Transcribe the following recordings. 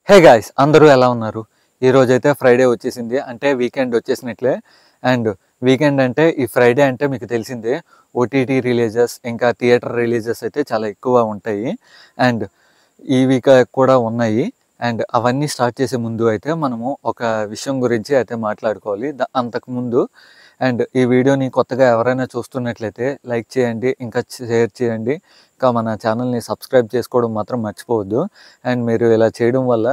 Hey guys, అందరూ ఎలా ఉన్నారు? ఈరోజు అయితే ఫ్రైడే వచ్చేసింది, అంటే వీకెండ్ వచ్చేసినట్లే. అండ్ వీకెండ్ అంటే ఈ ఫ్రైడే అంటే మీకు తెలిసిందే, ఓటీటీ రిలీజెస్ ఇంకా థియేటర్ రిలీజెస్ అయితే చాలా ఎక్కువ ఉంటాయి. అండ్ ఈ వీక్ కూడా ఉన్నాయి. అండ్ అవన్నీ స్టార్ట్ చేసే ముందు అయితే మనము ఒక విషయం గురించి అయితే మాట్లాడుకోవాలి. అంతకుముందు అండ్ ఈ వీడియోని కొత్తగా ఎవరైనా చూస్తున్నట్లయితే లైక్ చేయండి, ఇంకా షేర్ చేయండి, ఇంకా మన ఛానల్ని సబ్స్క్రైబ్ చేసుకోవడం మాత్రం మర్చిపోవద్దు. అండ్ మీరు ఇలా చేయడం వల్ల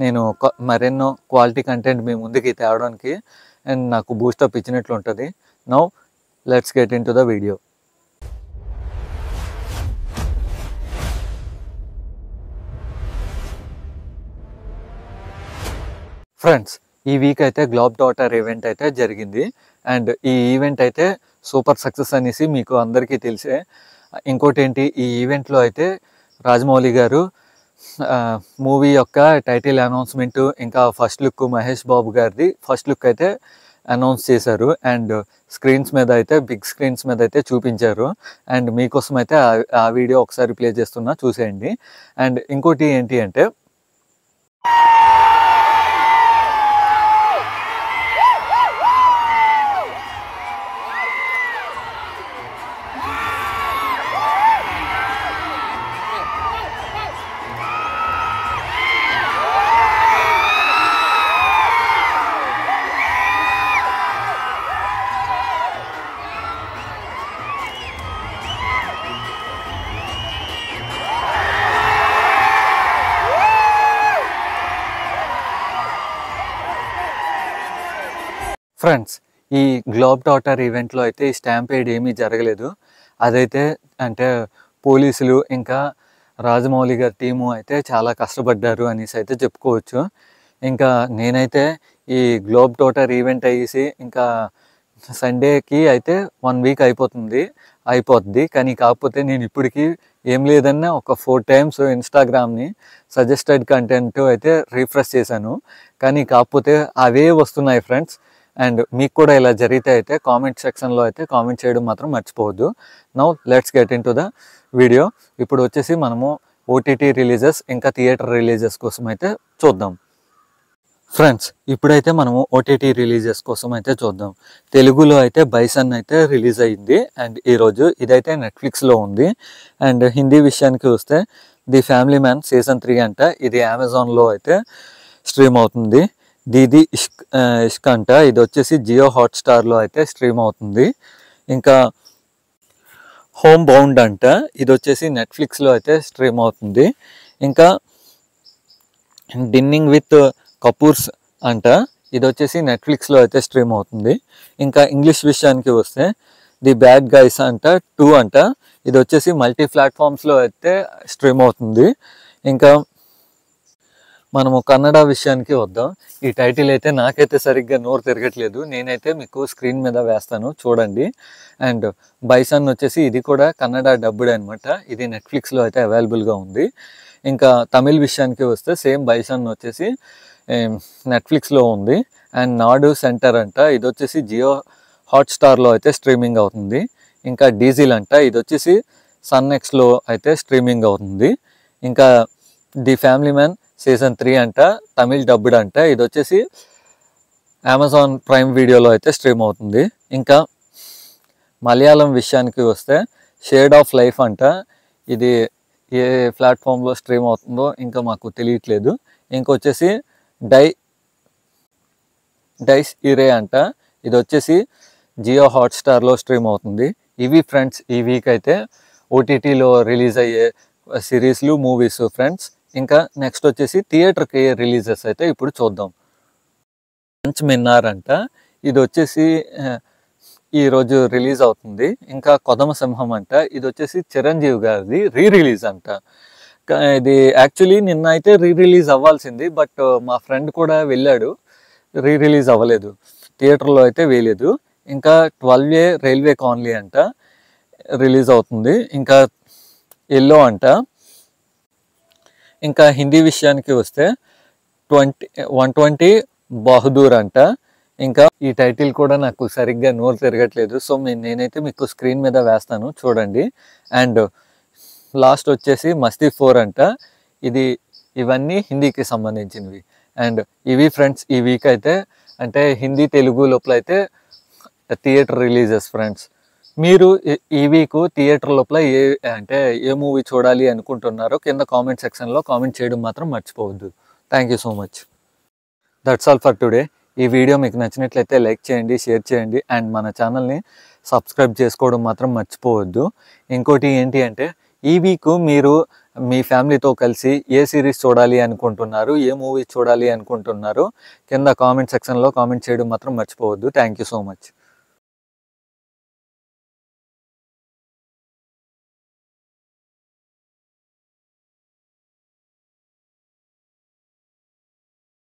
నేను మరెన్నో క్వాలిటీ కంటెంట్ మీ ముందుకి తేవడానికి అండ్ నాకు బూస్టప్ ఇచ్చినట్లు ఉంటుంది. Now let's get in to the video. Friends, ఈ వీక్ అయితే గ్లోబ్ డాటర్ ఈవెంట్ అయితే జరిగింది. అండ్ ఈ ఈవెంట్ అయితే సూపర్ సక్సెస్ అనేసి మీకు అందరికీ తెలిసే. ఇంకోటి ఏంటి, ఈ ఈవెంట్లో అయితే రాజమౌళి గారు మూవీ యొక్క టైటిల్ అనౌన్స్మెంట్, ఇంకా ఫస్ట్ లుక్ మహేష్ బాబు గారిది ఫస్ట్ లుక్ అయితే అనౌన్స్ చేశారు. అండ్ స్క్రీన్స్ మీద అయితే బిగ్ స్క్రీన్స్ మీద అయితే చూపించారు. అండ్ మీకోసం అయితే ఆ వీడియో ఒకసారి ప్లే చేస్తున్నా, చూసేయండి. అండ్ ఇంకోటి ఏంటి అంటే, ఫ్రెండ్స్, ఈ గ్లోబ్ డాటర్ ఈవెంట్లో అయితే ఈ స్టాంపేడ్ ఏమీ జరగలేదు. అదైతే అంటే పోలీసులు ఇంకా రాజమౌళి గారి టీము అయితే చాలా కష్టపడ్డారు అనేసి అయితే చెప్పుకోవచ్చు. ఇంకా నేనైతే ఈ గ్లోబ్ డాటర్ ఈవెంట్ అయ్యేసి ఇంకా సండేకి అయితే 1 వీక్ అయిపోద్ది. కానీ కాకపోతే నేను ఇప్పటికీ ఏం లేదన్నా ఒక 4 టైమ్స్ ఇన్స్టాగ్రామ్ని సజెస్టెడ్ కంటెంట్ అయితే రీఫ్రెష్ చేశాను. కానీ కాకపోతే అవే వస్తున్నాయి ఫ్రెండ్స్. అండ్ మీకు కూడా ఇలా జరిగితే అయితే కామెంట్ సెక్షన్లో అయితే కామెంట్ చేయడం మాత్రం మర్చిపోవద్దు. Now let's get in to the video. ఇప్పుడు వచ్చేసి మనము ఓటీటీ రిలీజెస్ ఇంకా థియేటర్ రిలీజెస్ కోసం అయితే చూద్దాం. ఫ్రెండ్స్, ఇప్పుడైతే మనము ఓటీటీ రిలీజెస్ కోసం అయితే చూద్దాం. తెలుగులో అయితే బైసన్ అయితే రిలీజ్ అయ్యింది అండ్ ఈరోజు ఇదైతే నెట్ఫ్లిక్స్లో ఉంది. అండ్ హిందీ విషయానికి వస్తే ది ఫ్యామిలీ మ్యాన్ సీజన్ 3 అంట, ఇది అమెజాన్లో అయితే స్ట్రీమ్ అవుతుంది. దీది ఇష్క్ అంట, ఇది వచ్చేసి జియో హాట్స్టార్లో అయితే స్ట్రీమ్ అవుతుంది. ఇంకా హోమ్ బౌండ్ అంట, ఇది వచ్చేసి నెట్ఫ్లిక్స్లో అయితే స్ట్రీమ్ అవుతుంది. ఇంకా డిన్నింగ్ విత్ కపూర్స్ అంట, ఇది వచ్చేసి నెట్ఫ్లిక్స్లో అయితే స్ట్రీమ్ అవుతుంది. ఇంకా ఇంగ్లీష్ విషయానికి వస్తే ది బ్యాడ్ గైస్ అంట 2 అంట, ఇది వచ్చేసి మల్టీ ప్లాట్ఫామ్స్లో అయితే స్ట్రీమ్ అవుతుంది. ఇంకా మనము కన్నడ విషయానికి వద్దాం. ఈ టైటిల్ అయితే నాకైతే సరిగ్గా నోరు తిరగట్లేదు, నేనైతే మీకు స్క్రీన్ మీద వేస్తాను చూడండి. అండ్ బైసన్ వచ్చేసి ఇది కూడా కన్నడ డబ్బుడ్ అనమాట, ఇది నెట్ఫ్లిక్స్లో అయితే అవైలబుల్గా ఉంది. ఇంకా తమిళ్ విషయానికి వస్తే సేమ్ బైసన్ వచ్చేసి నెట్ఫ్లిక్స్లో ఉంది. అండ్ నాడు సెంటర్ అంట, ఇది వచ్చేసి జియో హాట్స్టార్లో అయితే స్ట్రీమింగ్ అవుతుంది. ఇంకా డీజిల్ అంట, ఇది వచ్చేసి సన్నెక్స్లో అయితే స్ట్రీమింగ్ అవుతుంది. ఇంకా ది ఫ్యామిలీ మ్యాన్ సీజన్ 3 అంట, తమిళ్ డబ్బుడ్ అంట, ఇది వచ్చేసి అమెజాన్ ప్రైమ్ వీడియోలో అయితే స్ట్రీమ్ అవుతుంది. ఇంకా మలయాళం విషయానికి వస్తే షేడ్ ఆఫ్ లైఫ్ అంట, ఇది ఏ ప్లాట్ఫామ్లో స్ట్రీమ్ అవుతుందో ఇంకా మాకు తెలియట్లేదు. ఇంకొచ్చేసి డైస్ ఇరే అంట, ఇది వచ్చేసి జియో హాట్స్టార్లో స్ట్రీమ్ అవుతుంది. ఇవి ఫ్రెండ్స్ ఈ వీక్ అయితే ఓటీటీలో రిలీజ్ అయ్యే సిరీస్లు, మూవీస్ ఫ్రెండ్స్. ఇంకా నెక్స్ట్ వచ్చేసి థియేటర్కి రిలీజెస్ అయితే ఇప్పుడు చూద్దాం. పంచ్ మిన్నార్ అంట, ఇది వచ్చేసి ఈరోజు రిలీజ్ అవుతుంది. ఇంకా కొదమ సింహం అంట, ఇది వచ్చేసి చిరంజీవి గారిది రిలీజ్ అంట. ఇది యాక్చువల్లీ నిన్న అయితే రిలీజ్ అవ్వాల్సింది, బట్ మా ఫ్రెండ్ కూడా వెళ్ళాడు, రిలీజ్ అవ్వలేదు, థియేటర్లో అయితే వేయలేదు. ఇంకా 12A రైల్వే కాలనీ అంట రిలీజ్ అవుతుంది. ఇంకా ఎల్లో అంట. ఇంకా హిందీ విషయానికి వస్తే 120 బహదూర్ అంట. ఇంకా ఈ టైటిల్ కూడా నాకు సరిగ్గా నోరు తిరగట్లేదు, సో నేనైతే మీకు స్క్రీన్ మీద వేస్తాను చూడండి. అండ్ లాస్ట్ వచ్చేసి మస్తీ 4 అంట, ఇది ఇవన్నీ హిందీకి సంబంధించినవి. అండ్ ఇవి ఫ్రెండ్స్ ఈ వీక్ అయితే అంటే హిందీ తెలుగు లోపల అయితే థియేటర్ రిలీజెస్ ఫ్రెండ్స్. మీరు ఈ వీక్ థియేటర్ లోపల అంటే ఏ మూవీ చూడాలి అనుకుంటున్నారో కింద కామెంట్ సెక్షన్లో కామెంట్ చేయడం మాత్రం మర్చిపోవద్దు. Thank you so much. That's all for today. ఈ వీడియో మీకు నచ్చినట్లయితే లైక్ చేయండి, షేర్ చేయండి అండ్ మన ఛానల్ని సబ్స్క్రైబ్ చేసుకోవడం మాత్రం మర్చిపోవద్దు. ఇంకోటి ఏంటి అంటే ఈ వీక్ మీరు మీ ఫ్యామిలీతో కలిసి ఏ సిరీస్ చూడాలి అనుకుంటున్నారు, ఏ మూవీ చూడాలి అనుకుంటున్నారు కింద కామెంట్ సెక్షన్లో కామెంట్ చేయడం మాత్రం మర్చిపోవద్దు. Thank you so much.